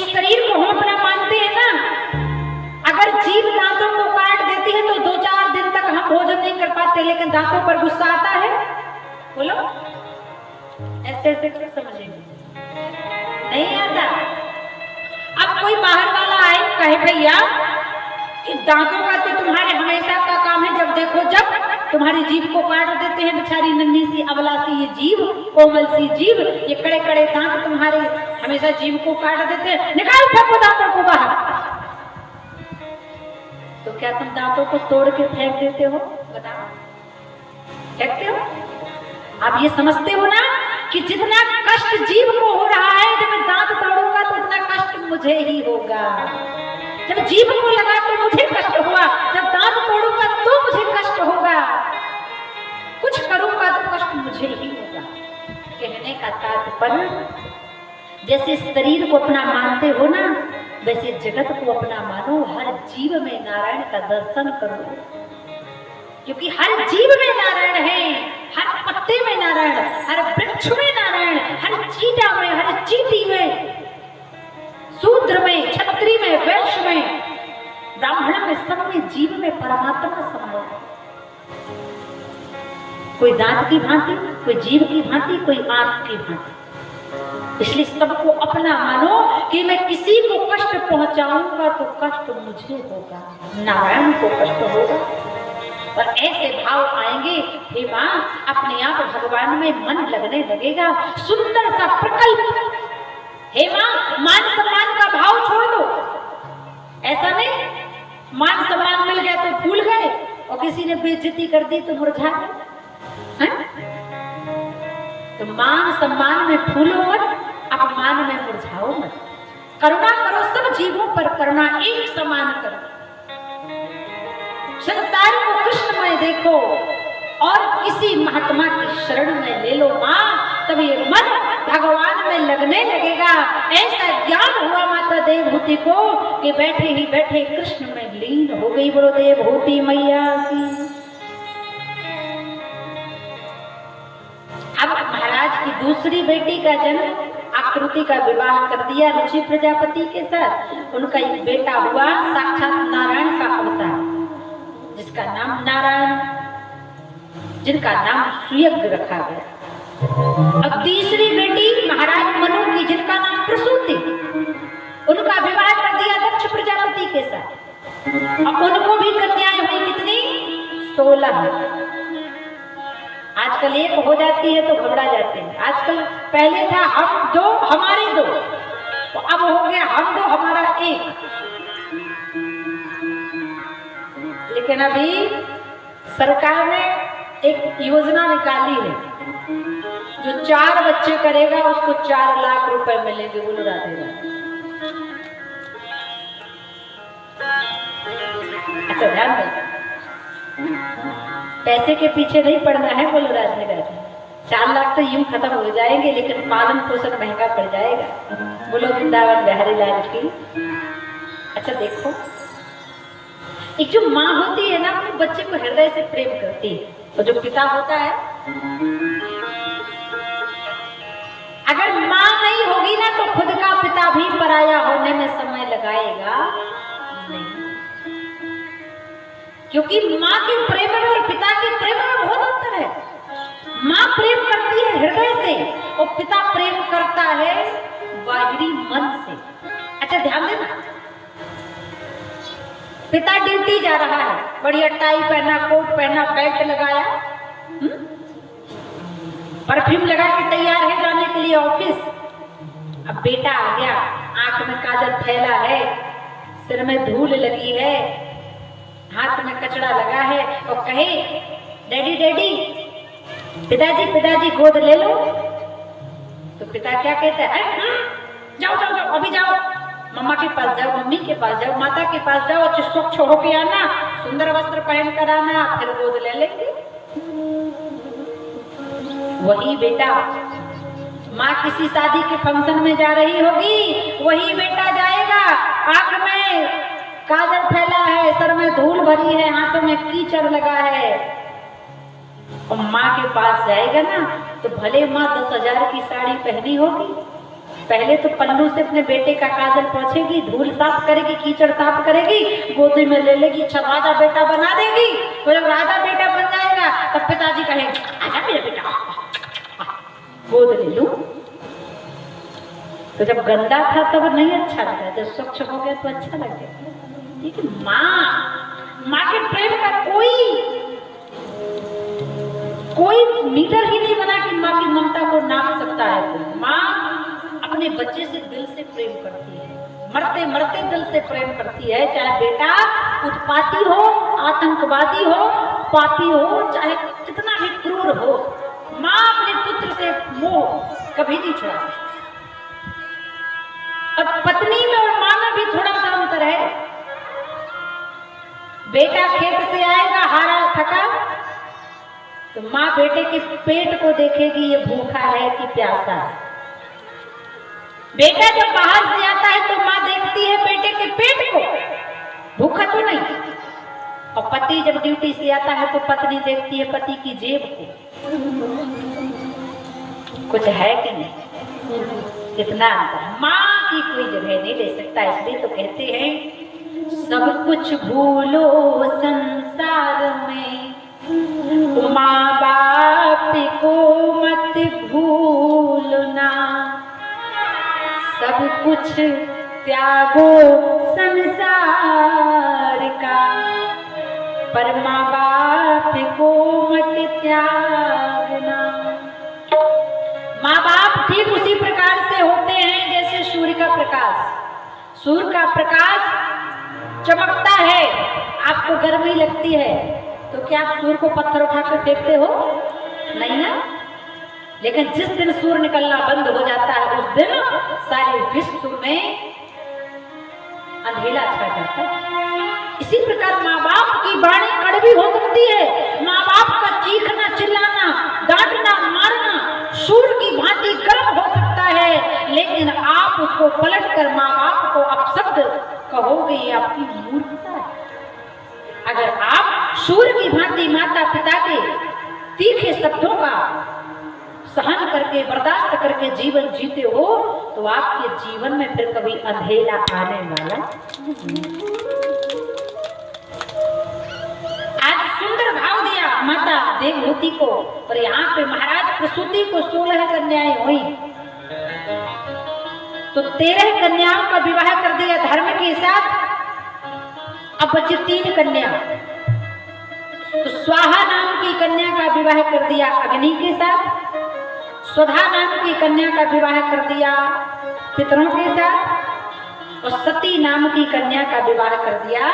इस शरीर को हम अपना मानते हैं ना, अगर जीभ दांतों को काट देती है तो 2-4 दिन तक हम भोजन नहीं कर पाते, लेकिन दांतों पर गुस्सा आता है? बोलो, ऐसे ऐसे क्यों समझेंगे? नहीं आता। अब कोई बाहर वाला आए कहे भैया कि दांतों का तो तुम्हारे हमेशा का काम है, जब देखो जब तुम्हारी जीभ को काट देते हैं, बेचारी नन्ही सी अबला सी ये जीभ, कोमल सी जीभ, ये कड़े कड़े दांत तुम्हारे हमेशा जीभ को काट देते हैं, निकाल फेंको दांतों को बाहर। तो क्या तुम दांतों को तोड़ के फेंक देते हो? बताओ, फेंकते हो? आप ये समझते हो ना कि जितना कष्ट जीभ को हो रहा है, जब मैं दांत तोड़ूंगा तो उतना कष्ट मुझे ही होगा। जब जीभ को लगा तो मुझे कष्ट हुआ, जब दांत तोड़ूंगा तो मुझे कष्ट होगा, कुछ करूंगा तो कष्ट मुझे ही होगा। कहने का तात्पर्य, जैसे शरीर को अपना मानते हो ना, वैसे जगत को अपना मानो। हर जीव में नारायण का दर्शन करो, क्योंकि हर जीव में नारायण है, हर पत्ते में नारायण, हर वृक्ष में नारायण, हर चीटा में, हर चीटी में, शूद्र में, क्षत्रिय में, वैश्य में, ब्राह्मण में, सब में जीव में परमात्मा समाया है। कोई दांत की भांति, कोई जीभ की भांति, कोई आंख की भांति। इसलिए सबको अपना मानो कि मैं किसी को कष्ट पहुंचाऊंगा तो कष्ट मुझे होगा, नारायण को कष्ट होगा। और ऐसे भाव आएंगे, हे मां, अपने आप भगवान में मन लगने लगेगा। सुंदर सा प्रकल्प, हे मां, मान सम्मान का भाव छोड़ दो। ऐसा नहीं मान सम्मान मिल गया तो फूल गए, और किसी ने बेइज्जती कर दी तो मुरझा गए। तो मान सम्मान में फूलो मत, अपमान में मुरझाओ मत। करुणा करो सब जीवों पर, करुणा एक समान करो। संसार को कृष्णमय देखो और किसी महात्मा की शरण में ले लो मां, तब ये मन भगवान में लगने लगेगा। ऐसा ज्ञान हुआ माता देवहूति को कि बैठे ही बैठे कृष्ण में लीन हो गई। बोलो देवहूति मैया की। अब महाराज की दूसरी बेटी का जन्म, आकृति का विवाह कर दिया ऋषि प्रजापति के साथ। उनका एक बेटा हुआ, साक्षात नारायण का अवतार, जिसका नाम नारायण, जिनका नाम सुयज्ञ रखा गया। अब तीसरी बेटी महाराज मनु की, जिनका नाम प्रसूति, उनका विवाह कर दिया दक्ष प्रजापति के साथ। अब उनको भी कन्याएं हुई कितनी? 16। आजकल एक हो जाती है तो घबरा जाते हैं। आजकल पहले था हम दो हमारे दो, तो अब हो गया हम दो हमारा एक। लेकिन अभी सरकार ने एक योजना निकाली है, जो 4 बच्चे करेगा उसको 4 लाख रुपए मिलेंगे। बोलो राधे राधे। अच्छा ध्यान दें, पैसे के पीछे नहीं पड़ना है। बोलो राधे राधे। 4 लाख तो यूं खत्म हो जाएंगे, लेकिन पालन पोषण महंगा पड़ जाएगा। बोलो वृंदावन बिहारी लाल की। अच्छा देखो, एक जो माँ होती है ना, अपने बच्चे को हृदय से प्रेम करती है, और जो पिता होता है, अगर माँ नहीं होगी ना तो खुद का पिता भी पराया होने में समय लगाएगा नहीं। क्योंकि माँ के प्रेम में और पिता के प्रेम में बहुत अंतर है। माँ प्रेम करती है हृदय से, और पिता प्रेम करता है बाहरी मन से। अच्छा ध्यान देना, पिता ड्यूटी जा रहा है, बढ़िया टाई पहना, कोट पहना, बेल्ट लगाया, परफ्यूम लगा के तैयार है जाने के लिए ऑफिस। अब बेटा आ गया, आंख में काजल फैला है, सिर में धूल लगी है, हाथ में कचड़ा लगा है, और कहे डैडी डैडी, पिताजी गोद ले लो। तो पिता क्या कहता है? जाओ जाओ जाओ, अभी जाओ, मम्मा के पास जाओ, मम्मी के पास जाओ, माता के पास जाओ, अच्छे स्वच्छ होके आना, सुंदर वस्त्र पहन कर आना, फिर गोद ले लेंगे। वही बेटा, माँ किसी शादी के फंक्शन में जा रही होगी, वही बेटा जाएगा, आंख में काजल फैला है, सर में धूल भरी है, हाथों में कीचड़ लगा है, और माँ के पास जाएगा ना तो भले माँ 10,000 की साड़ी पहनी होगी, पहले तो पल्लू से अपने बेटे का काजल पोंछेगी, धूल साफ करेगी, कीचड़ साफ करेगी, गोदी में ले लेगी, राजा बेटा बना देगी। तो जब राजा बेटा बन जाएगा तब पिताजी कहेंगे आजा मेरा बेटा, गोद ले लूं। तो जब गंदा था तब नहीं अच्छा लगा, जब स्वच्छ हो गया तो अच्छा लग गया। ठीक है, माँ के प्रेम का कोई मीटर ही नहीं बना कि माँ की ममता को नाप सकता है। तो माँ अपने बच्चे से दिल से प्रेम करती है, मरते मरते दिल से प्रेम करती है। चाहे बेटा उत्पाती हो, आतंकवादी हो, पापी हो, चाहे कितना भी क्रूर हो, माँ अपने पुत्र से मोह कभी नहीं छोड़ा। और पत्नी में और माँ में भी थोड़ा सा अंतर है। बेटा खेत से आएगा हारा थका, तो माँ बेटे के पेट को देखेगी, ये भूखा है कि प्यासा है। बेटा जब बाहर से आता है तो माँ देखती है बेटे के पेट को, भूखा तो नहीं। और पति जब ड्यूटी से आता है तो पत्नी देखती है पति की जेब को, कुछ है कि नहीं। कितना अंतर, माँ की कोई जगह नहीं ले सकता। इसलिए तो कहते हैं सब कुछ भूलो संसार में, माँ बाप को मत भूलना, सब कुछ त्यागो संसार का, पर माँ बाप को मत त्यागना। माँ बाप ठीक उसी प्रकार से होते हैं जैसे सूर्य का प्रकाश। सूर्य का प्रकाश चमकता है, आपको गर्मी लगती है, तो क्या आप सूर्य को पत्थर उठाकर फेंकते हो? नहीं ना। लेकिन जिस दिन सूर्य निकलना बंद हो जाता है उस दिन सारे विश्व में अंधेरा छा जाता है। इसी प्रकार माँ बाप की वाणी कड़वी हो सकती है, माँ बाप का चीखना चिल्लाना, डांटना मारना सूर्य की भांति गर्म हो सकता है, लेकिन आप उसको पलटकर माँ बाप को अपशब्द कहोगे, ये आपकी मूर्खता है। अगर आप सूर्य की भांति माता पिता के तीखे शब्दों का सहन करके बर्दाश्त करके जीवन जीते हो तो आपके जीवन में फिर कभी अंधेरा आने वाला। आज सुंदर भाव दिया माता देवभूति को, और यहाँ पे महाराज प्रसूति को 16 कन्याएं हुई, तो 13 कन्याओं का विवाह कर दिया धर्म के साथ। अब बची 3 कन्या, तो स्वाहा नाम की कन्या का विवाह कर दिया अग्नि के साथ, स्वधा नाम की कन्या का विवाह कर दिया पितरों के साथ, और सती नाम की कन्या का विवाह कर दिया